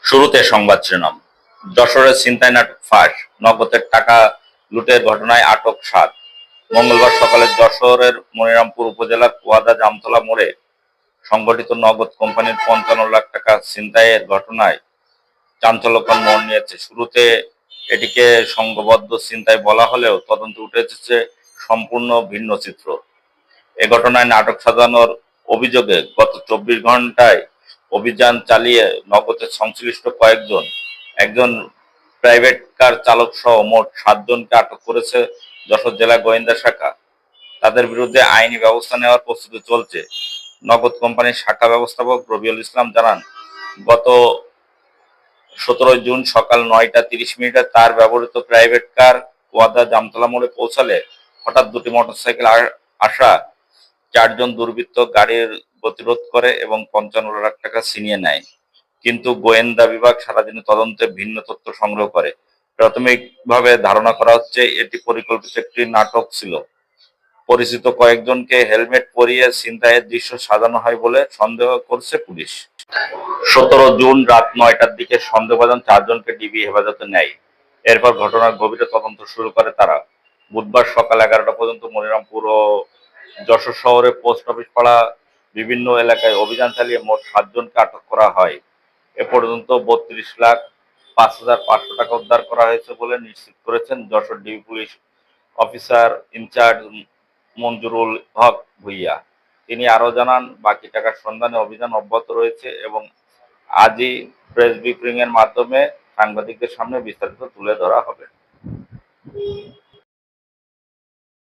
শুরুতে সংবাদ শিরোনাম। যশোরের ছিনতাই নাটক ফাঁস, নগদের টাকা লুটের ঘটনায় আটক ৭। মঙ্গলবার সকালে যশোরের মনিরামপুর উপজেলার কুয়াদা জামতলা মোড়ে সংগঠিত নগদ কোম্পানির ৫৫ লাখ টাকা ছিনতাইয়ের ঘটনায় চাঞ্চল্যকর মোড় নিয়েছে। শুরুতে এটিকে সংঘবদ্ধ ছিনতাই বলা হলেও তদন্তে উঠে এসেছে সম্পূর্ণ ভিন্ন চিত্র। এ ঘটনায় নাটক সাজানোর অভিযোগে গত ২৪ ঘন্টায় অভিযান চালিয়ে নগদে সংশ্লিষ্ট একজন প্রাইভেট কার চালক সহ মোট ৭ জনকে আটক করেছে যশোর জেলা গোয়েন্দা শাখা। তাদের বিরুদ্ধে আইনি ব্যবস্থা নেওয়ার প্রস্তুতি চলছে। নগদ কোম্পানির শাখা ব্যবস্থাপক রবিউল ইসলাম জানান, গত ১৭ জুন সকাল ৯টা ৩০ মিনিটে তার ব্যবহৃত প্রাইভেট কার কুয়াদা জামতলা মোড়ে পৌঁছালে হঠাৎ দুটি মোটরসাইকেল আসা ৪ জন দুর্বৃত্ত গাড়ির গতিরোধ করে এবং ৫৫ লাখ টাকা ছিনিয়ে নেয়। কিন্তু গোয়েন্দা বিভাগ সারাদিনে তদন্তে ভিন্ন তথ্য সংগ্রহ করে। প্রাথমিকভাবে ধারণা করা হচ্ছে এটি পরিকল্পিত একটি নাটক ছিল। পরিচিত কয়েকজনকে হেলমেট পরিয়ে ছিনতাইয়ের দৃশ্য সাজানো হয় বলে সন্দেহ করছে পুলিশ। ১৭ জুন রাত ৯টার দিকে সন্দেহভাজন ৪ জনকে ডিবি হেফাজতে নেয়। এরপর ঘটনার গভীরে তদন্ত শুরু করে তারা। বুধবার সকাল ১১টা পর্যন্ত মনিরামপুর ও যশোর শহরে পোস্ট অফিস পাড়া বিভিন্ন এলাকায় অভিযান চালিয়ে মোট ৭ জনকে আটক করা হয়। এ পর্যন্ত ৩২,৫৫,৫০০ টাকা উদ্ধার করা হয়েছে বলে নিশ্চিত করেছেন Jessore DB police officer in charge Manjurul Haque Bhuiyan. তিনি আরও জানান, বাকি টাকার সন্ধানে অভিযান অব্যাহত রয়েছে এবং আজই প্রেস ব্রিফিংয়ের মাধ্যমে সাংবাদিকদের সামনে বিস্তারিত তুলে ধরা হবে।